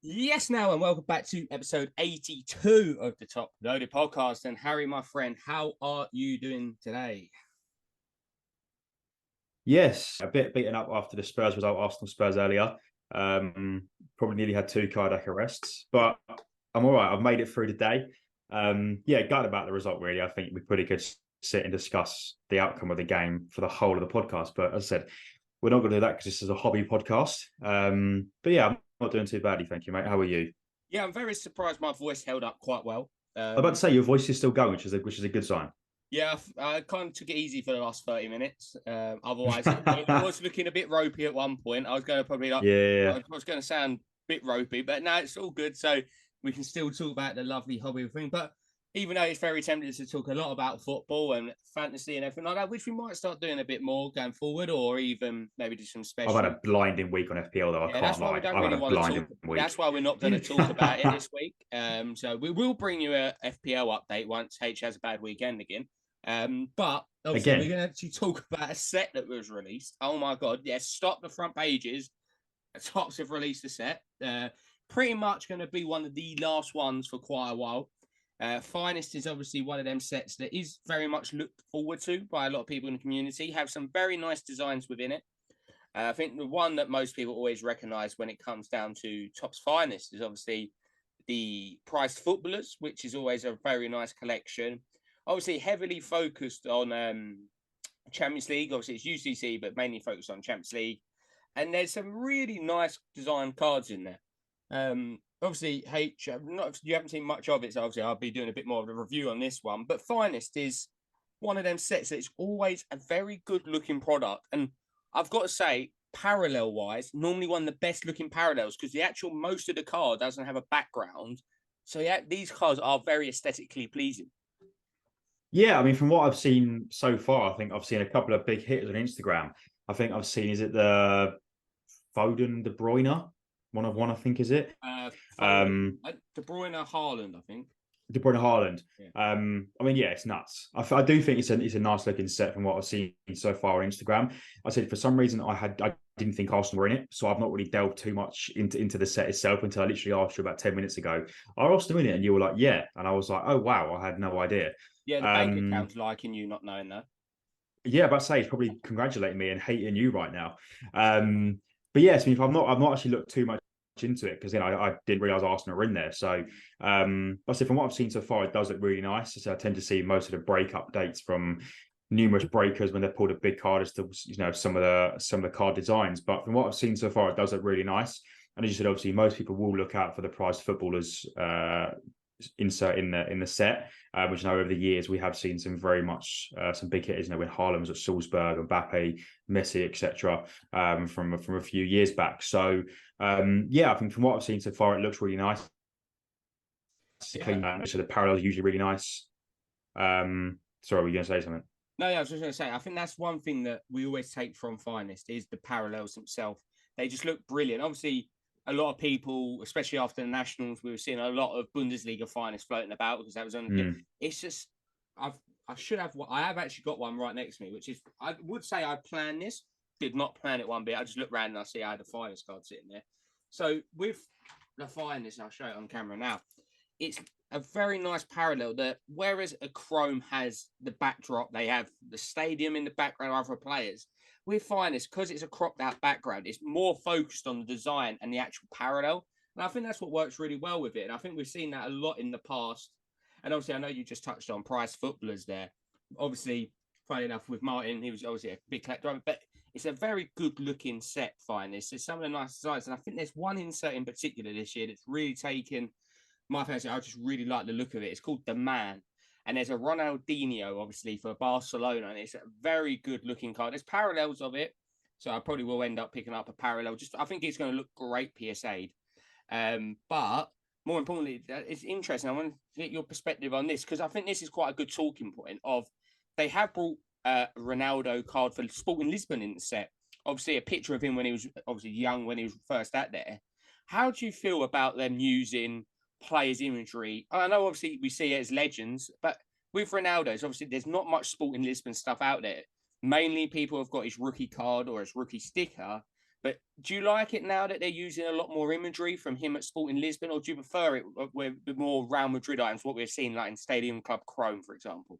Yes, now, and welcome back to episode 82 of the Top Loaded Podcast. And Harry, my friend, how are you doing today? Yes, a bit beaten up after the Spurs result, Arsenal Spurs earlier. Probably nearly had two cardiac arrests, but I'm all right. I've made it through the day. Yeah, gutted about the result, really. I think we pretty could sit and discuss the outcome of the game for the whole of the podcast. But as I said, we're not going to do that because this is a hobby podcast. But yeah, I'm not doing too badly. Thank you, mate. How are you? Yeah, I'm very surprised my voice held up quite well. I'm about to say your voice is still going, which is a good sign. Yeah, I kind of took it easy for the last 30 minutes. Otherwise, it was looking a bit ropey at one point. I was going to probably Yeah. I was going to sound a bit ropey, but now it's all good. So we can still talk about the lovely hobby thing. But even though it's very tempting to talk a lot about football and fantasy and everything like that, which we might start doing a bit more going forward, or even maybe do some I've had special. a blinding week on FPL though. I Yeah, that's can't why we lie. don't I've had really a want to talk. blinding week. That's why we're not going to talk about it this week. So we will bring you a FPL update once H has a bad weekend again. But obviously we're Again. going to actually talk about a set that was released. Oh my god! Yes, stop the front pages. Tops have released a set. Pretty much going to be one of the last ones for quite a while. Finest is obviously one of them sets that is very much looked forward to by a lot of people in the community. Have some very nice designs within it. I think the one that most people always recognise when it comes down to Top's Finest is obviously the Priced Footballers, which is always a very nice collection. Obviously, heavily focused on Champions League. Obviously, it's UCC, but mainly focused on Champions League. And there's some really nice design cards in there. Obviously, not you haven't seen much of it, so obviously I'll be doing a bit more of a review on this one. But Finest is one of them sets that's always a very good looking product. And I've got to say, parallel wise, normally one of the best looking parallels because the actual most of the card doesn't have a background. So yeah, these cards are very aesthetically pleasing. Yeah, I mean, from what I've seen so far, I think I've seen a couple of big hitters on Instagram. I think I've seen, is it the Foden De Bruyne? One, I think, is it? Foden, Um, De Bruyne, Haaland, I think. De Bruyne Haaland. Yeah. I mean, yeah, it's nuts. I do think it's a nice looking set from what I've seen so far on Instagram. I said for some reason I didn't think Arsenal were in it, so I've not really delved too much into the set itself until I literally asked you about 10 minutes ago. Are Arsenal in it? And you were like, yeah, and I was like, oh wow, I had no idea. Yeah, the bank Um, account's liking you not knowing that. Yeah, but I say he's probably congratulating me and hating you right now. But yes, I mean, if I've not actually looked too much into it because I didn't realize Arsenal were in there. So, I say from what I've seen so far, it does look really nice. So I tend to see most of the break updates from numerous breakers when they pulled a big card as to some of the card designs. But from what I've seen so far, it does look really nice. And as you said, obviously, most people will look out for the Prized Footballers insert in the set, which I know over the years we have seen some very much some big hitters. When Haaland was at Salzburg, Mbappe, Messi, etc. From a few years back. So yeah, I think from what I've seen so far, it looks really nice. Yeah. So the parallels are usually really nice. Sorry, were you going to say something? No, yeah, I was just going to say, I think that's one thing that we always take from Finest is the parallels themselves. They just look brilliant. Obviously, a lot of people, especially after the Nationals, we were seeing a lot of Bundesliga Finest floating about because that was on. It's just, I should have I have actually got one right next to me, which is I would say I planned this. Did not plan it one bit. I just looked around and I see I had a Finest card sitting there. So with the Finest, I'll show it on camera now. It's a very nice parallel that whereas a Chrome has the backdrop, they have the stadium in the background of other players. With Finest, because it's a cropped out background, it's more focused on the design and the actual parallel. And I think that's what works really well with it. And I think we've seen that a lot in the past. And obviously, I know you just touched on Price Footballers there. Obviously, funny enough, with Martin, he was obviously a big collector, but it's a very good looking set, Finest. There's some of the nice designs. And I think there's one insert in particular this year that's really taken my fancy. I just really like the look of it. It's called The Man. And there's a Ronaldinho, obviously, for Barcelona. And it's a very good looking card. There's parallels of it. So I probably will end up picking up a parallel. Just I think it's going to look great PSA'd. But more importantly, it's interesting. I want to get your perspective on this because I think this is quite a good talking point of they have brought Ronaldo card for Sporting Lisbon in the set. Obviously, a picture of him when he was obviously young, when he was first out there. How do you feel about them using players' imagery? I know obviously we see it as legends, but with Ronaldo's, obviously there's not much Sporting Lisbon stuff out there. Mainly people have got his rookie card or his rookie sticker. But do you like it now that they're using a lot more imagery from him at Sporting Lisbon, or do you prefer it with more Real Madrid items, what we're seeing like in Stadium Club Chrome, for example?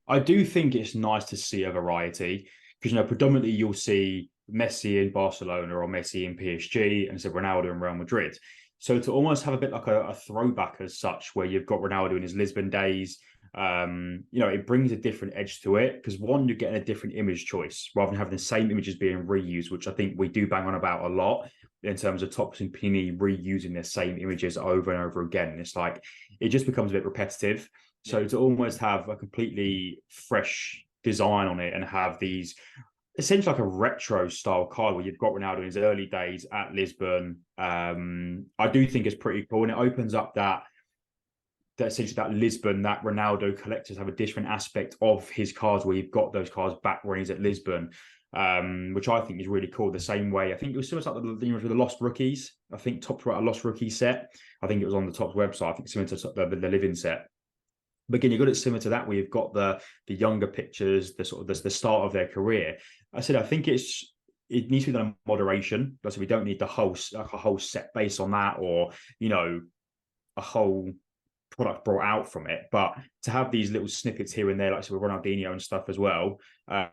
I do think it's nice to see a variety because, predominantly you'll see Messi in Barcelona or Messi in PSG and so Ronaldo in Real Madrid. So to almost have a bit like a throwback as such, where you've got Ronaldo in his Lisbon days, it brings a different edge to it because one, you're getting a different image choice rather than having the same images being reused, which I think we do bang on about a lot in terms of Topps and Panini reusing the same images over and over again. And it's like, it just becomes a bit repetitive. So to almost have a completely fresh design on it and have these essentially like a retro style card where you've got Ronaldo in his early days at Lisbon, I do think it's pretty cool, and it opens up that essentially that Lisbon, that Ronaldo collectors have a different aspect of his cards where you've got those cards back when he's at Lisbon, which I think is really cool. The same way, I think it was similar to like the Lost Rookies. I think Topps wrote a Lost Rookie set. I think it was on the Topps website. I think similar to the Living set. But again, you've got it similar to that, where you've got the younger pictures, the sort of the start of their career. I think it needs to be done in moderation. So we don't need a whole set based on that, or a whole product brought out from it. But to have these little snippets here and there, like with Ronaldinho and stuff as well, to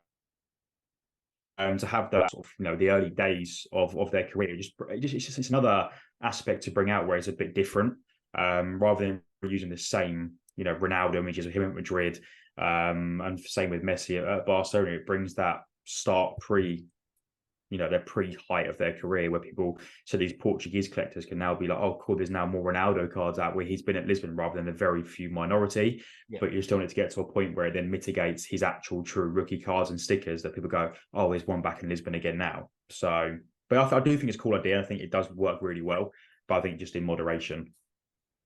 have that sort of the early days of their career, it's another aspect to bring out where it's a bit different, rather than using the same Ronaldo images of him at Madrid, and same with Messi at Barcelona. It brings that start their pre-height of their career, where people, so these Portuguese collectors can now be like, oh cool, there's now more Ronaldo cards out where he's been at Lisbon, rather than the very few minority. But you still need to get to a point where it then mitigates his actual true rookie cards and stickers that people go, oh, there's one back in Lisbon again now. So, but I do think it's a cool idea. I think it does work really well, but I think just in moderation.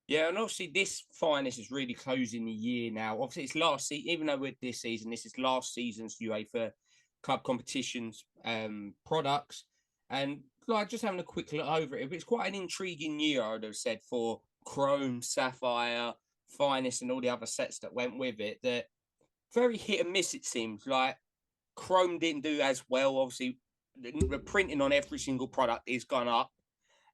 Yeah, and obviously this finest is really closing the year now. Obviously, it's last season, even though we're this season, this is last season's UEFA Club competitions products. And like just having a quick look over it, it's quite an intriguing year, I would have said, for Chrome, Sapphire, Finest, and all the other sets that went with it. That very hit and miss, it seems. Like Chrome didn't do as well. Obviously, the printing on every single product is gone up.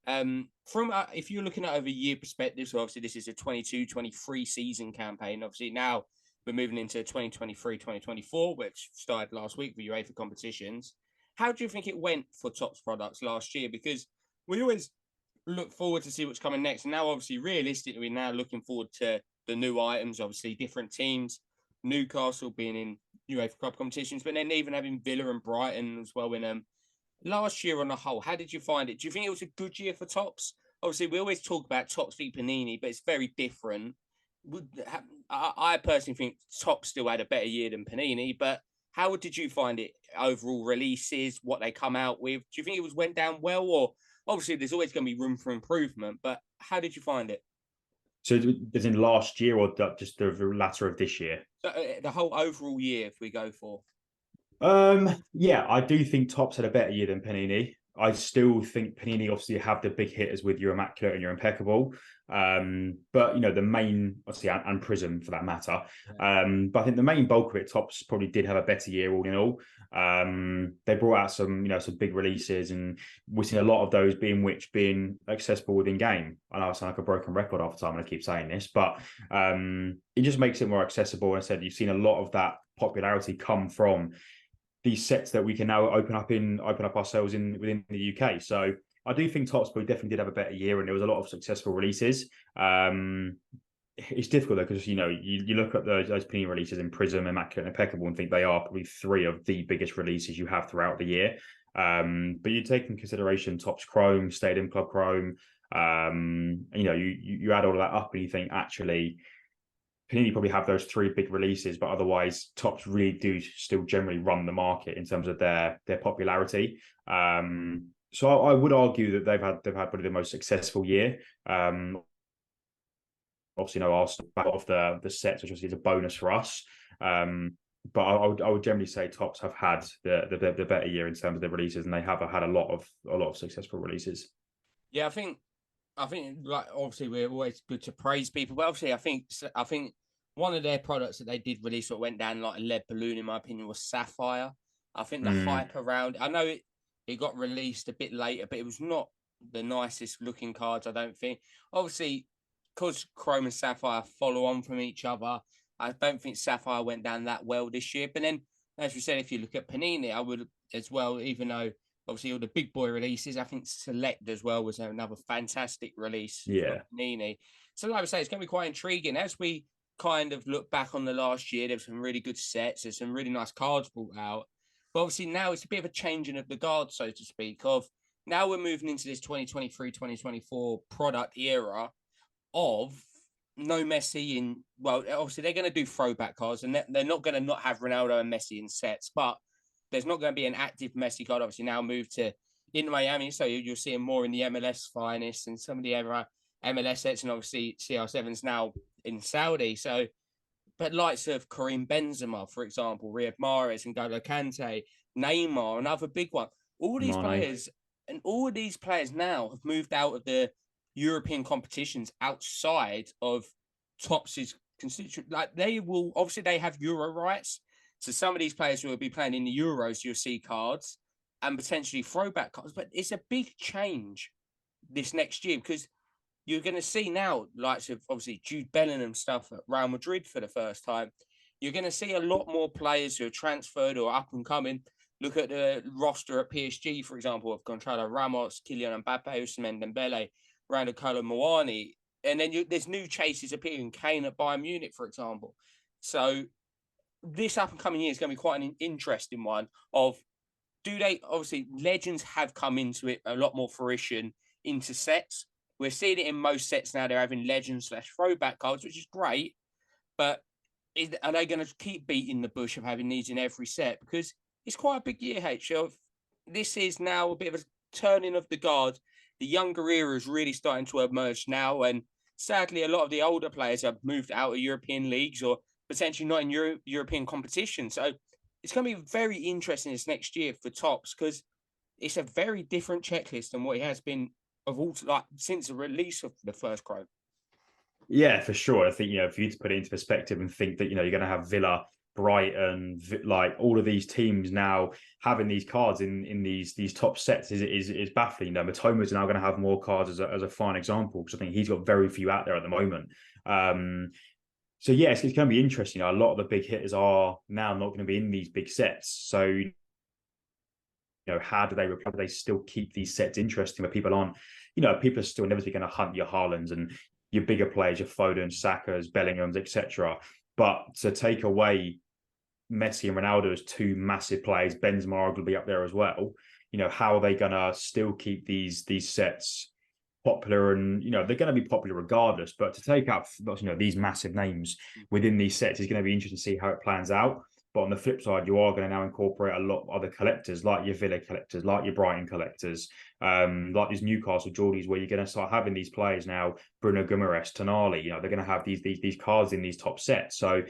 From if you're looking at over year perspective, so obviously this is a 22-23 season campaign. Obviously now we're moving into 2023-2024, which started last week with UEFA competitions. How do you think it went for Topps products last year? Because we always look forward to see what's coming next. And now, obviously, realistically, we're now looking forward to the new items, obviously different teams, Newcastle being in UEFA Club competitions, but then even having Villa and Brighton as well in last year on the whole. How did you find it? Do you think it was a good year for Topps? Obviously, we always talk about Topps v Panini, but it's very different. I personally think Topps still had a better year than Panini, but how did you find it? Overall releases, what they come out with? Do you think it went down well, or obviously there's always going to be room for improvement? But how did you find it? So, as in last year, or just the latter of this year? So, the whole overall year, if we go for. Yeah, I do think Topps had a better year than Panini. I still think Panini obviously have the big hitters with your Immaculate and your Impeccable. But the main, obviously, and Prism for that matter. But I think the main bulk of it, Topps probably did have a better year all in all. They brought out some big releases, and we've seen a lot of those being accessible within game. I know I sound like a broken record half the time, and I keep saying this, but it just makes it more accessible. And I said you've seen a lot of that popularity come from these sets that we can now open up ourselves within the UK. So I do think Topps definitely did have a better year, and there was a lot of successful releases. It's difficult though, because you look at those Panini releases in Prism, Immaculate, and Impeccable, and think they are probably three of the biggest releases you have throughout the year. But you take in consideration Topps Chrome, Stadium Club Chrome, you add all of that up, and you think actually Panini probably have those three big releases, but otherwise Topps really do still generally run the market in terms of their popularity. So I would argue that they've had probably the most successful year. Obviously, Arsenal back off the sets, which obviously is a bonus for us. But I would generally say Topps have had the better year in terms of the releases, and they have had a lot of successful releases. Yeah, I think like obviously we're always good to praise people, but obviously I think one of their products that they did release that went down like a lead balloon, in my opinion, was Sapphire. I think the hype around, I know it got released a bit later, but it was not the nicest looking cards, I don't think. Obviously, because Chrome and Sapphire follow on from each other, I don't think Sapphire went down that well this year. But then, as we said, if you look at Panini, I would as well, even though obviously all the big boy releases, I think Select as well was another fantastic release for Yeah. Panini. So, like I say, it's going to be quite intriguing as we kind of look back on the last year. There were some really good sets. There's some really nice cards brought out. But obviously now it's a bit of a changing of the guard, so to speak, of now we're moving into this 2023-2024 product era of no Messi in, well, obviously they're going to do throwback cards and they're not going to not have Ronaldo and Messi in sets, but there's not going to be an active Messi card, obviously now moved to in Miami. So you're seeing more in the MLS finest and some of the other MLS sets, and obviously CR7's now in Saudi. So, but lights of Karim Benzema, for example, Riyad Mahrez and N'Golo Kante, Neymar, another big one. All these players and all of these players now have moved out of the European competitions outside of Topps' constituent. Like they will, obviously they have Euro rights. So some of these players will be playing in the Euros, you'll see cards and potentially throwback cards. But it's a big change this next year because you're going to see now, likes of obviously Jude Bellingham stuff at Real Madrid for the first time. You're going to see a lot more players who are transferred or up and coming. Look at the roster at PSG, for example, of Gonzalo Ramos, Kylian Mbappe, Ousmane Dembele, Randall Kolo Muani. And then there's new chases appearing, Kane at Bayern Munich, for example. So this up and coming year is going to be quite an interesting one of, do they, obviously legends have come into it a lot more fruition into sets. We're seeing it in most sets now. They're having legends / throwback cards, which is great. But are they going to keep beating the bush of having these in every set? Because it's quite a big year, HL. This is now a bit of a turning of the guard. The younger era is really starting to emerge now. And sadly, a lot of the older players have moved out of European leagues or potentially not in European competition. So it's going to be very interesting this next year for Topps because it's a very different checklist than what it has been of all, like since the release of the first Chrome. Yeah, for sure. I think, for you to put it into perspective and think that, you're going to have Villa, Brighton, like all of these teams now having these cards in these top sets is baffling. Matoma's now going to have more cards as a fine example because I think he's got very few out there at the moment. So yeah, it's going to be interesting. A lot of the big hitters are now not going to be in these big sets. So how do they still keep these sets interesting where people aren't, people are still inevitably going to hunt your Haalands and your bigger players, your Foden, Saka's, Bellingham's, etc. But to take away Messi and Ronaldo as two massive players, Benzema arguably up there as well, how are they going to still keep these sets popular? And they're going to be popular regardless, but to take out these massive names within these sets is going to be interesting to see how it plans out. But on the flip side, you are going to now incorporate a lot of other collectors, like your Villa collectors, like your Brighton collectors, like these Newcastle Geordies, where you're going to start having these players now, Bruno Guimaraes, Tonali, they're going to have these cards in these top sets. So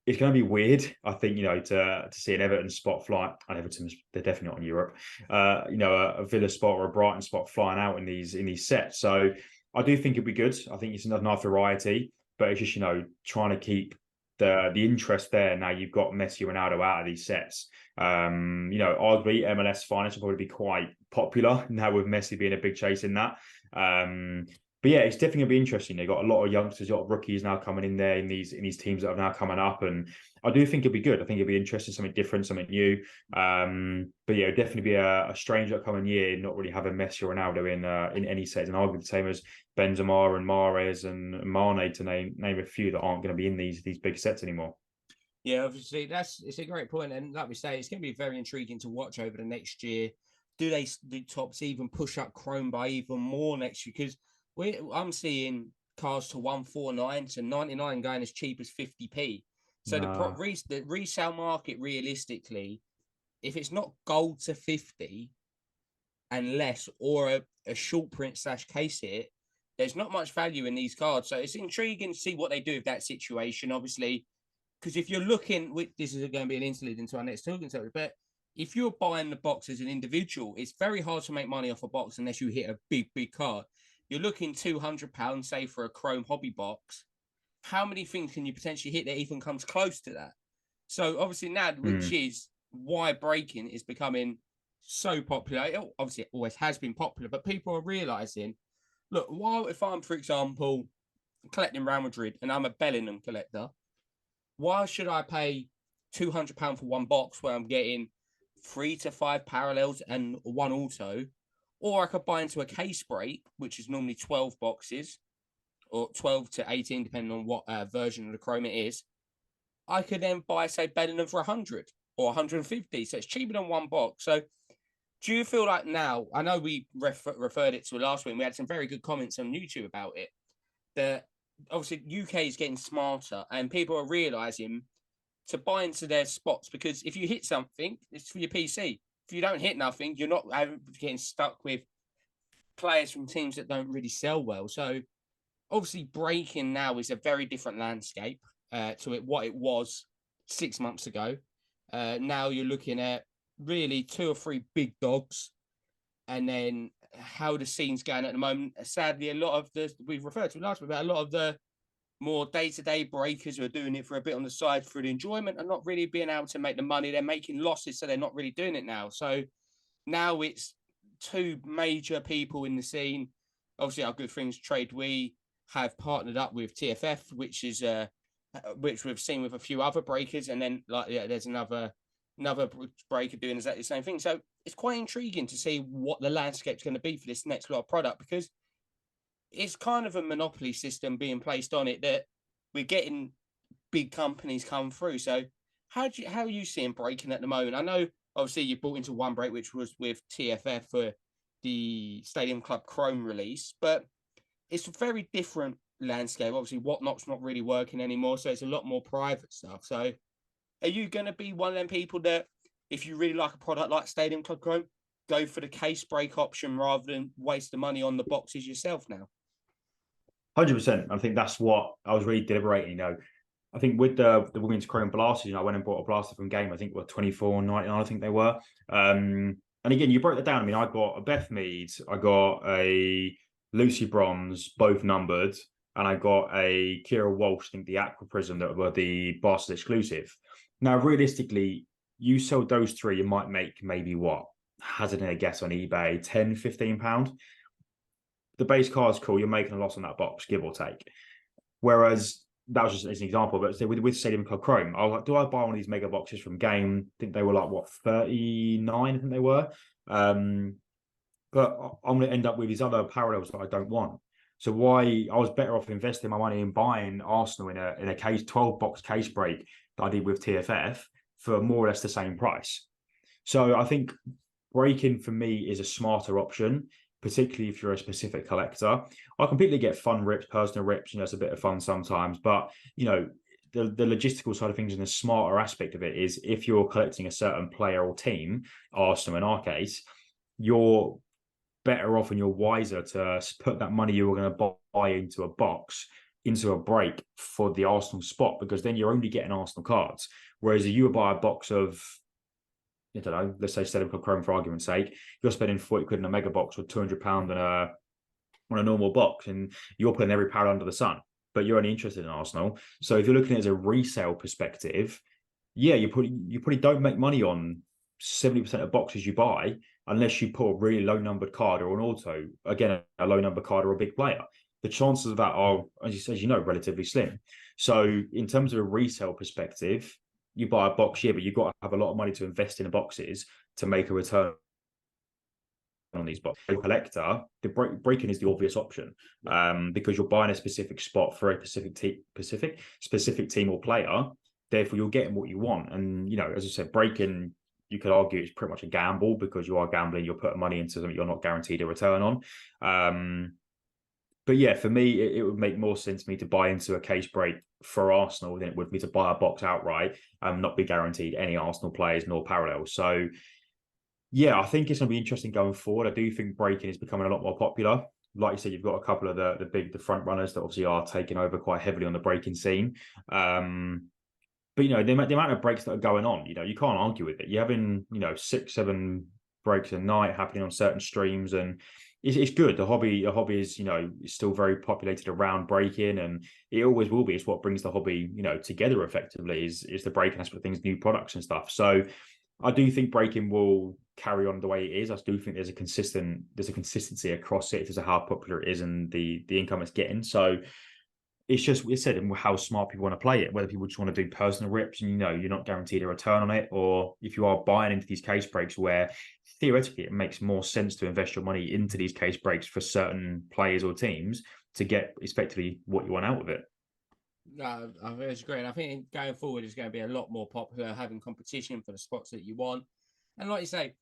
it's going to be weird, I think, to see an Everton spot fly. And Everton, they're definitely not in Europe. A Villa spot or a Brighton spot flying out in these sets. So I do think it'd be good. I think it's enough variety, but it's just trying to keep the interest there. Now you've got Messi, Ronaldo out of these sets. Arguably MLS finance will probably be quite popular now with Messi being a big chase in that. But yeah, it's definitely gonna be interesting. They've got a lot of youngsters, a lot of rookies now coming in there in these teams that are now coming up, and I do think it'd be good. I think it'd be interesting, something different, something new. But yeah, it'd definitely be a strange upcoming year, not really having Messi or Ronaldo in any sets, and arguably the same as Benzema and Mahrez and Mane to name a few that aren't going to be in these big sets anymore. Yeah, obviously it's a great point, and like we say, it's going to be very intriguing to watch over the next year. Do Topps even push up Chrome by even more next year? Because I'm seeing cars to 149 to 99 going as cheap as 50p. So the resale market, realistically, if it's not gold to 50 and less, or a short print / case hit, there's not much value in these cards. So it's intriguing to see what they do with that situation, obviously, because if you're looking, this is going to be an interlude into our next talking subject, but if you're buying the box as an individual, it's very hard to make money off a box unless you hit a big card. You're looking £200, say, for a Chrome hobby box. How many things can you potentially hit that even comes close to that? So obviously now, which is why breaking is becoming so popular. Obviously, it always has been popular, but people are realizing, look, while if I'm, for example, collecting Real Madrid and I'm a Bellingham collector, why should I pay £200 for one box where I'm getting 3 to 5 parallels and one auto? Or I could buy into a case break, which is normally 12 boxes or 12 to 18, depending on what version of the Chrome it is. I could then buy, say, Bellingham for 100 or 150. So it's cheaper than one box. So do you feel like now, I know we referred it to last week, and we had some very good comments on YouTube about it, that obviously UK is getting smarter and people are realizing to buy into their spots, because if you hit something, it's for your PC. If you don't hit nothing, you're not getting stuck with players from teams that don't really sell well. So obviously breaking now is a very different landscape to what it was 6 months ago. Now you're looking at really 2 or 3 big dogs, and then how the scene's going at the moment. Sadly, a lot of we've referred to last week about a lot of the more day-to-day breakers who are doing it for a bit on the side for the enjoyment and not really being able to make the money. They're making losses, so they're not really doing it now. So now it's 2 major people in the scene. Obviously, our good friends Trade We have partnered up with TFF, which which we've seen with a few other breakers, and then there's another breaker doing exactly the same thing. So it's quite intriguing to see what the landscape's going to be for this next lot of product, because it's kind of a monopoly system being placed on it that we're getting big companies come through. So how are you seeing breaking at the moment? I know obviously you bought into one break, which was with TFF for the Stadium Club Chrome release, but it's a very different landscape. Obviously, Whatnot's not really working anymore, so it's a lot more private stuff. So are you going to be one of them people that, if you really like a product like Stadium Club Chrome, go for the case break option rather than waste the money on the boxes yourself now? 100%. I think that's what I was really deliberating. I think with the women's Chrome blasters, I went and bought a blaster from Game. I think were 24.99. I think they were. And again, you broke that down. I mean, I got a Beth Mead, I got a Lucy Bronze, both numbered, and I got a Kira Walsh, I think the Aqua Prism, that were the blasters exclusive. Now, realistically, you sell those 3, you might make maybe what? Hazarding a guess on eBay, £10-15. The base card's cool. You're making a loss on that box, give or take. Whereas that was just as an example, but with Stadium Club Chrome, I was like, do I buy one of these mega boxes from Game? I think they were like, what, 39? I think they were. But I'm going to end up with these other parallels that I don't want. So why I was better off investing my money in buying Arsenal in a case 12-box case break that I did with TFF for more or less the same price. So I think breaking for me is a smarter option, particularly if you're a specific collector. I completely get fun rips, personal rips, it's a bit of fun sometimes, but the logistical side of things and the smarter aspect of it is, if you're collecting a certain player or team, Arsenal in our case, you're better off and you're wiser to put that money you were going to buy into a box into a break for the Arsenal spot, because then you're only getting Arsenal cards. Whereas if you buy a box of, I don't know, let's say Stadium Club Chrome for argument's sake, you're spending 40 quid in a mega box or £200 on a normal box, and you're putting every pound under the sun, but you're only interested in Arsenal. So if you're looking at it as a resale perspective, yeah, you probably don't make money on 70% of boxes you buy unless you put a really low numbered card or an auto, again, a low number card or a big player. The chances of that are, as you know, relatively slim. So in terms of a resale perspective, you buy a box, yeah, but you've got to have a lot of money to invest in the boxes to make a return on these boxes. A collector, the breaking is the obvious option, because you're buying a specific spot for a specific team or player. Therefore, you're getting what you want. And as I said, breaking, you could argue it's pretty much a gamble, because you are gambling. You're putting money into something you're not guaranteed a return on. But yeah, for me, it would make more sense to me to buy into a case break for Arsenal than it would me to buy a box outright and not be guaranteed any Arsenal players nor parallels. So yeah, I think it's going to be interesting going forward. I do think breaking is becoming a lot more popular. Like you said, you've got a couple of the front runners that obviously are taking over quite heavily on the breaking scene. But the amount of breaks that are going on, you can't argue with it. You're having 6-7 breaks a night happening on certain streams, and it's good. The hobby is is still very populated around breaking, and it always will be. It's what brings the hobby together effectively is the breaking aspect of things, new products and stuff. So I do think breaking will carry on the way it is. I do think there's a consistency across it as to how popular it is and the income it's getting. So it's just, we said, how smart people want to play it, whether people just want to do personal rips and, you're not guaranteed a return on it, or if you are buying into these case breaks where theoretically it makes more sense to invest your money into these case breaks for certain players or teams to get effectively what you want out of it. No, I think it's great. And I think going forward is going to be a lot more popular, having competition for the spots that you want. And like you say,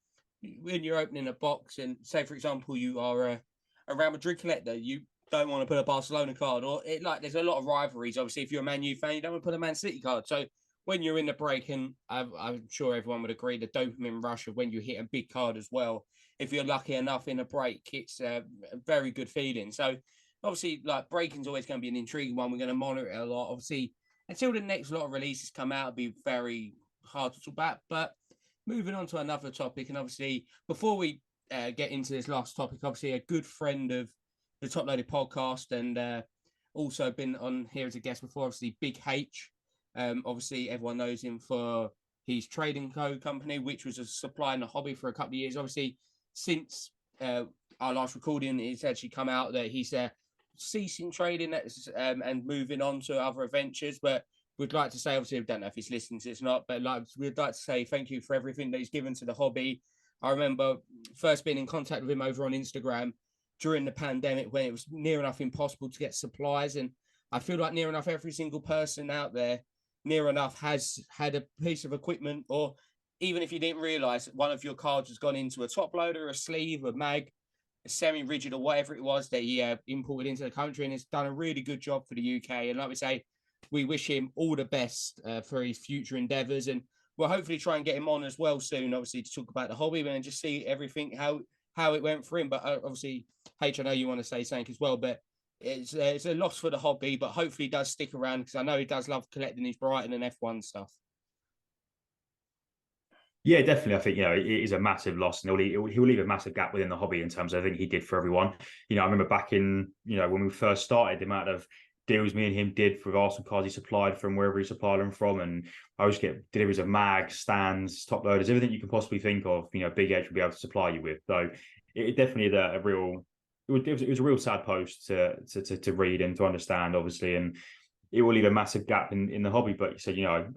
when you're opening a box and say, for example, you are a Real Madrid collector, you don't want to put a Barcelona card, or there's a lot of rivalries. Obviously, if you're a Man U fan, you don't want to put a Man City card. So when you're in the break, and I'm sure everyone would agree, the dopamine rush of when you hit a big card as well, if you're lucky enough in a break, it's a very good feeling. So obviously, like, breaking's always going to be an intriguing one. We're going to monitor it a lot. Obviously, until the next lot of releases come out, it'll be very hard to talk about. But moving on to another topic, and obviously, before we get into this last topic, obviously, a good friend of the Top Loaded podcast and also been on here as a guest before, obviously, Big H. Obviously, everyone knows him for his Trading Co. company, which was a supply in the hobby for a couple of years. Obviously, since our last recording, it's actually come out that he's ceasing trading and moving on to other adventures. But we'd like to say, obviously, I don't know if he's listening to this or not, but we'd like to say thank you for everything that he's given to the hobby. I remember first being in contact with him over on Instagram during the pandemic when it was near enough impossible to get supplies. And I feel like near enough every single person out there, near enough, has had a piece of equipment, or even if you didn't realize that one of your cards has gone into a top loader, a sleeve, a mag, a semi-rigid, or whatever it was that he imported into the country, and has done a really good job for the UK. And like we say, we wish him all the best for his future endeavours, and we'll hopefully try and get him on as well soon, obviously, to talk about the hobby and just see everything, how it went for him. But obviously, H, I know you want to say something as well, but it's a loss for the hobby, but hopefully he does stick around, because I know he does love collecting his Brighton and F1 stuff. Yeah, definitely. I think, it is a massive loss, and he'll leave a massive gap within the hobby in terms of everything he did for everyone. I remember back in, when we first started, the amount of deals me and him did for Arsenal cards he supplied from wherever he supplied them from. And I always get deliveries of mags, stands, top loaders, everything you can possibly think of, Big Edge will be able to supply you with. So it definitely is a real, it was a real sad post to read and to understand, obviously. And it will leave a massive gap in the hobby. But so,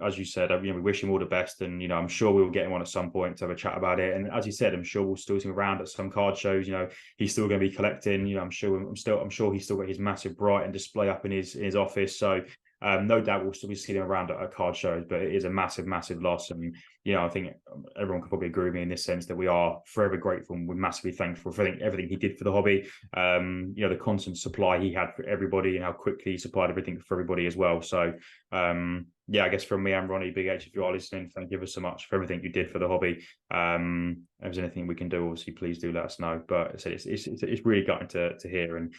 as you said, we wish him all the best, and I'm sure we will get him on at some point to have a chat about it. And as you said, I'm sure we'll still see him around at some card shows. He's still going to be collecting. I'm sure he's still got his massive Brighton display up in his office. So no doubt we'll still be seeing him around at card shows. But it is a massive loss, and I think everyone can probably agree with me in this sense that we are forever grateful and we're massively thankful for everything he did for the hobby. The constant supply he had for everybody and how quickly he supplied everything for everybody as well. So I guess from me and Ronnie, Big H, if you are listening, thank you ever so much for everything you did for the hobby. If there's anything we can do, obviously, please do let us know. But it's really gutting to hear,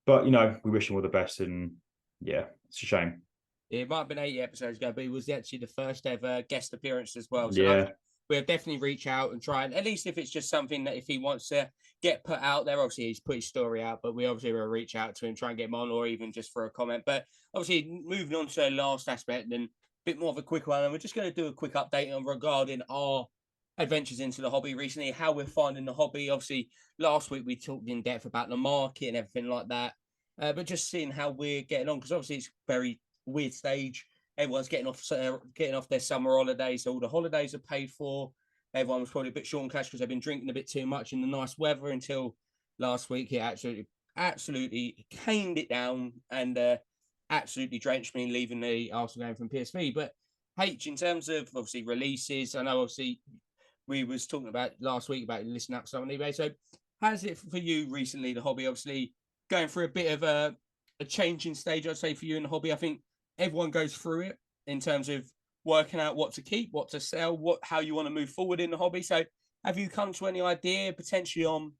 but we wish him all the best, and yeah, it's a shame. It might have been 80 episodes ago, but he was actually the first ever guest appearance as well. So yeah, we'll definitely reach out and try, and at least if it's just something that if he wants to get put out there, obviously he's put his story out, but we obviously will reach out to him, try and get him on, or even just for a comment. But obviously moving on to the last aspect, and a bit more of a quick one, and we're just going to do a quick update on regarding our adventures into the hobby recently, how we're finding the hobby. Obviously last week we talked in depth about the market and everything like that, but just seeing how we're getting on, because obviously it's very weird stage. Everyone's getting off their summer holidays, so all the holidays are paid for. Everyone was probably a bit short on cash because they've been drinking a bit too much in the nice weather until last week. He absolutely caned it down and absolutely drenched me, leaving the Arsenal game from PSV. But H, in terms of obviously releases, I know obviously we was talking about last week about listening up stuff on eBay. So how's it for you recently, the hobby? Obviously going through a bit of a changing stage, I'd say, for you in the hobby. I think everyone goes through it in terms of working out what to keep, what to sell, how you want to move forward in the hobby. So have you come to any idea potentially on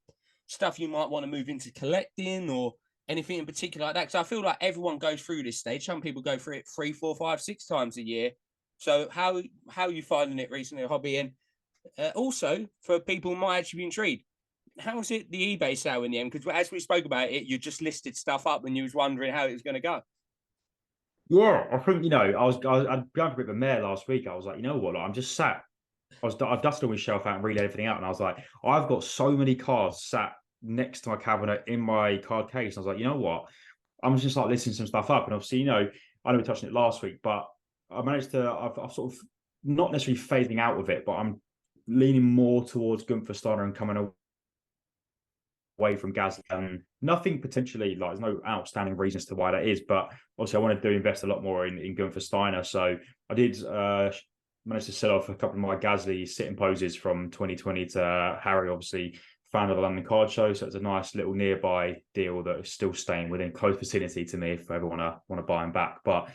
stuff you might want to move into collecting or anything in particular like that? Because I feel like everyone goes through this stage. Some people go through it 3, 4, 5, 6 times a year. So how are you finding it recently, the hobby? And also for people who might actually be intrigued, how was it the eBay sale in the end? Because as we spoke about it, you just listed stuff up and you was wondering how it was going to go. Yeah, I think, I'd gone for a bit of a mare last week. I was like, you know what, I'm just sat I dusted all my shelf out and relayed everything out, and I was like, I've got so many cards sat next to my cabinet in my card case. And I was like, you know what? I'm just like listing some stuff up, and obviously, I know we touched on it last week, but I managed to. I've sort of not necessarily fading out of it, but I'm leaning more towards Gunther Steiner and coming away from Gasly. Nothing potentially like there's no outstanding reasons to why that is, but also I wanted to invest a lot more in Gunther Steiner. So I did manage to sell off a couple of my Gasly sit poses from 2020 to Harry, obviously fan of the London Card Show. So it's a nice little nearby deal that is still staying within close vicinity to me if I ever want to buy them back. But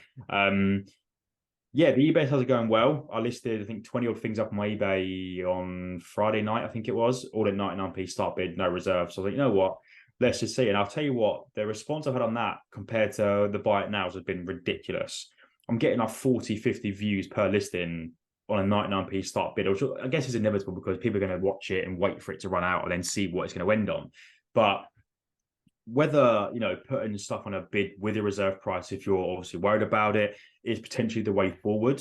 yeah, the eBay sales are going well. I listed, I think, 20 odd things up on my eBay on Friday night, I think it was, all at 99p start bid, no reserve. So I was like, you know what? Let's just see. And I'll tell you what, the response I've had on that compared to the buy it nows has been ridiculous. I'm getting like 40, 50 views per listing on a 99p start bid, which I guess is inevitable because people are going to watch it and wait for it to run out and then see what it's going to end on. But whether putting stuff on a bid with a reserve price, if you're obviously worried about it, is potentially the way forward.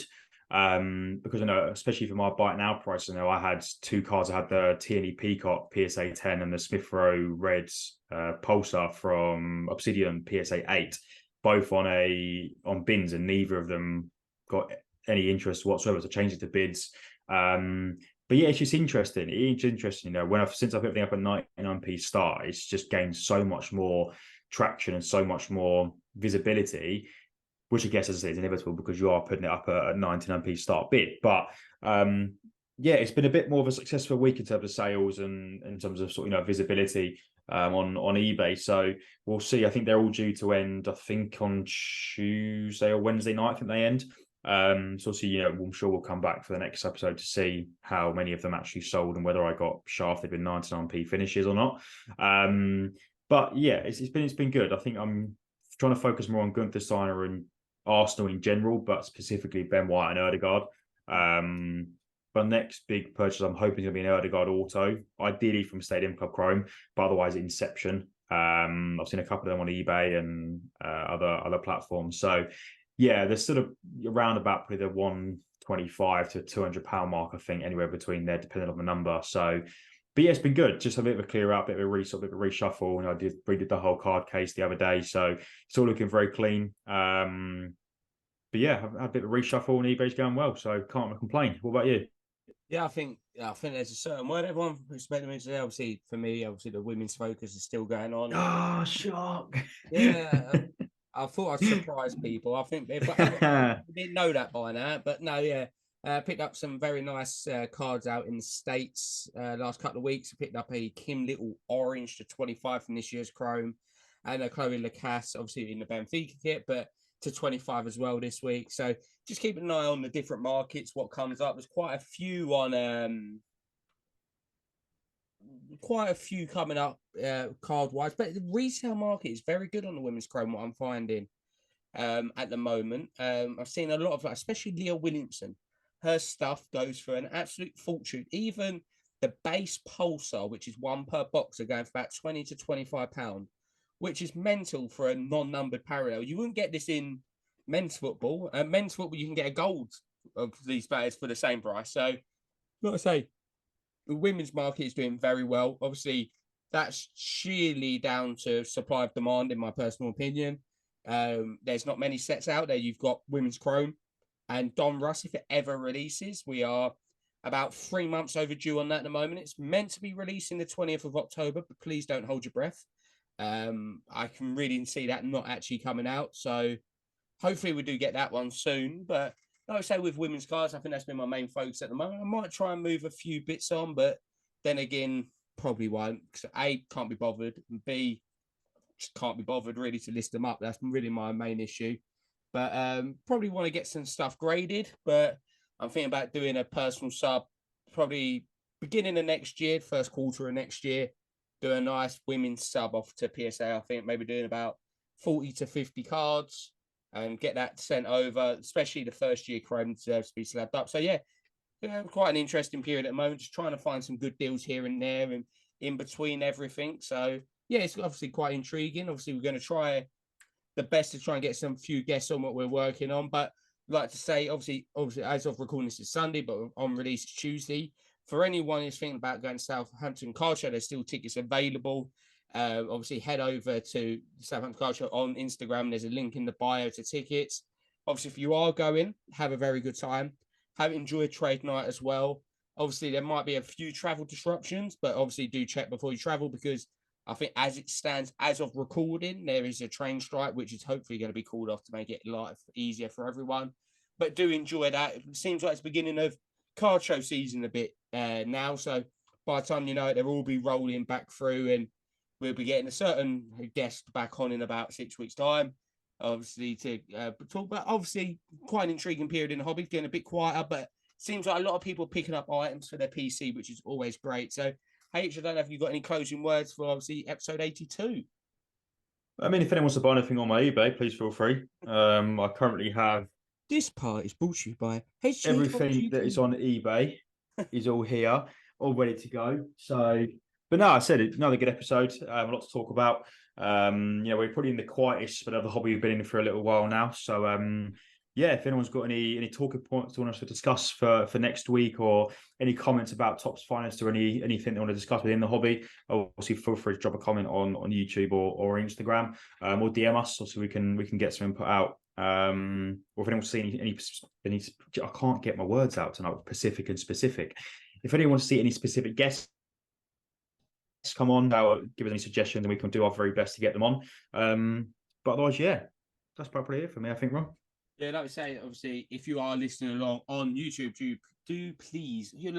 Because I know, especially for my buy it now price, I had two cards. I had the Tierney Peacock PSA 10 and the Smith Rowe Reds Pulsar from Obsidian PSA 8, both on bins, and neither of them got any interest whatsoever to change it to bids. But yeah, it's just interesting. It's interesting, since I've put everything up at 99p start, it's just gained so much more traction and so much more visibility, which I guess, as I say, is inevitable because you are putting it up at 99p start bid. But yeah, it's been a bit more of a successful week in terms of sales and in terms of visibility on eBay. So we'll see. I think they're all due to end, I think, on Tuesday or Wednesday night. I think they end. So obviously, I'm sure we'll come back for the next episode to see how many of them actually sold and whether I got shafted with 99p finishes or not. But yeah, it's been good. I think I'm trying to focus more on Gunther Steiner and Arsenal in general, but specifically Ben White and Ødegaard. But next big purchase I'm hoping is going to be an Ødegaard auto, ideally from Stadium Club Chrome, but otherwise Inception. I've seen a couple of them on eBay and other platforms. So yeah, they're sort of around about probably the 125 to 200 pound mark, I think, anywhere between there, depending on the number. So, but yeah, it's been good. Just a bit of a clear out, bit of a reshuffle. And I redid the whole card case the other day, so it's all looking very clean. But yeah, I've had a bit of a reshuffle and eBay's going well, so can't complain. What about you? Yeah, I think there's a certain word everyone expects me to say. Obviously, for me, the women's focus is still going on. Oh, shock! Yeah, I thought I'd surprise people. I think if I didn't know that by now, but no, yeah. Picked up some very nice cards out in the States last couple of weeks. I picked up a Kim Little Orange to 25 from this year's Chrome, and a Chloe Lacasse, obviously in the Benfica kit, but to 25 as well this week. So just keep an eye on the different markets, what comes up. There's quite a few coming up card wise, but the resale market is very good on the women's Chrome, what I'm finding at the moment. I've seen a lot of, especially Leah Williamson. Her stuff goes for an absolute fortune. Even the base Pulsar, which is one per box, are going for about 20 to 25 pound, which is mental for a non-numbered parallel. You wouldn't get this in men's football. Men's football, you can get a gold of these players for the same price. So, like I say, the women's market is doing very well. Obviously, that's sheerly down to supply of demand, in my personal opinion. There's not many sets out there. You've got women's Chrome and Donruss, if it ever releases. We are about 3 months overdue on that at the moment. It's meant to be releasing the 20th of October, but please don't hold your breath. I can really see that not actually coming out. So hopefully we do get that one soon. But like I say, with women's cards, I think that's been my main focus at the moment. I might try and move a few bits on, but then again, probably won't. Because A, can't be bothered, and B, just can't be bothered really to list them up. That's really my main issue. But probably want to get some stuff graded. But I'm thinking about doing a personal sub probably beginning of next year, first quarter of next year. Do a nice women's sub off to PSA. I think maybe doing about 40 to 50 cards and get that sent over, especially the first year Chrome deserves to be slabbed up. So, yeah, quite an interesting period at the moment, just trying to find some good deals here and there and in between everything. So, yeah, it's obviously quite intriguing. Obviously, we're going to try the best to try and get some few guests on what we're working on. But like to say, obviously, as of recording this is Sunday, but on release Tuesday. For anyone who's thinking about going to Southampton Car Show, there's still tickets available. Obviously, head over to Southampton Car Show on Instagram. There's a link in the bio to tickets. Obviously, if you are going, have a very good time. Enjoy trade night as well. Obviously, there might be a few travel disruptions, but obviously do check before you travel, because I think as it stands, as of recording, there is a train strike, which is hopefully going to be called off to make it life easier for everyone. But do enjoy that. It seems like it's the beginning of car show season a bit now. So by the time you know it, they'll all be rolling back through, and we'll be getting a certain guest back on in about 6 weeks' time. Obviously, to talk about, obviously, quite an intriguing period in the hobby, getting a bit quieter, but seems like a lot of people picking up items for their PC, which is always great. So, H, I don't know if you've got any closing words for obviously episode 82. I mean, if anyone wants to buy anything on my eBay, please feel free. I currently have This part is brought to you by HG everything that is on eBay is all here, all ready to go. So, but no, I said it, another good episode. A lot to talk about. We're probably in the quietest bit of the hobby we've been in for a little while now. So, yeah, if anyone's got any talking points they want us to discuss for next week, or any comments about Topps Finest, or anything they want to discuss within the hobby, obviously feel free to drop a comment on YouTube or Instagram, or DM us, so we can get some input out. Or if anyone's seen any, I can't get my words out tonight, Pacific and specific. If anyone wants to see any specific guests come on, give us any suggestions, and we can do our very best to get them on. But otherwise, yeah, that's probably it for me, I think, Ron. Yeah, like I say, obviously, if you are listening along on YouTube, do please, you're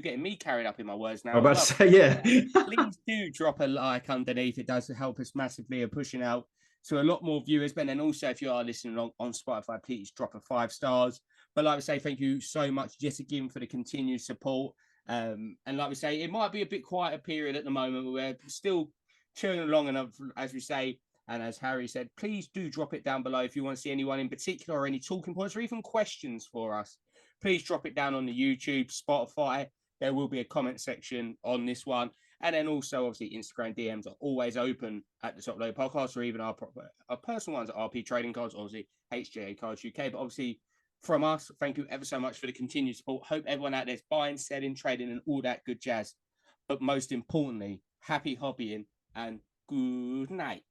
getting me carried up in my words now. I'm about to say, yeah. Please do drop a like underneath. It does help us massively in pushing out to a lot more viewers. But then also, if you are listening along on Spotify, please drop a 5 stars. But like I say, thank you so much, yet again, for the continued support. And like we say, it might be a bit quieter period at the moment, but we're still churning along. And as we say, and as Harry said, please do drop it down below if you want to see anyone in particular, or any talking points, or even questions for us. Please drop it down on the YouTube, Spotify. There will be a comment section on this one. And then also, obviously, Instagram DMs are always open at the Top Load Podcast, or even our personal ones at RP Trading Cards, obviously HJA Cards UK. But obviously, from us, thank you ever so much for the continued support. Hope everyone out there is buying, selling, trading, and all that good jazz. But most importantly, happy hobbying and good night.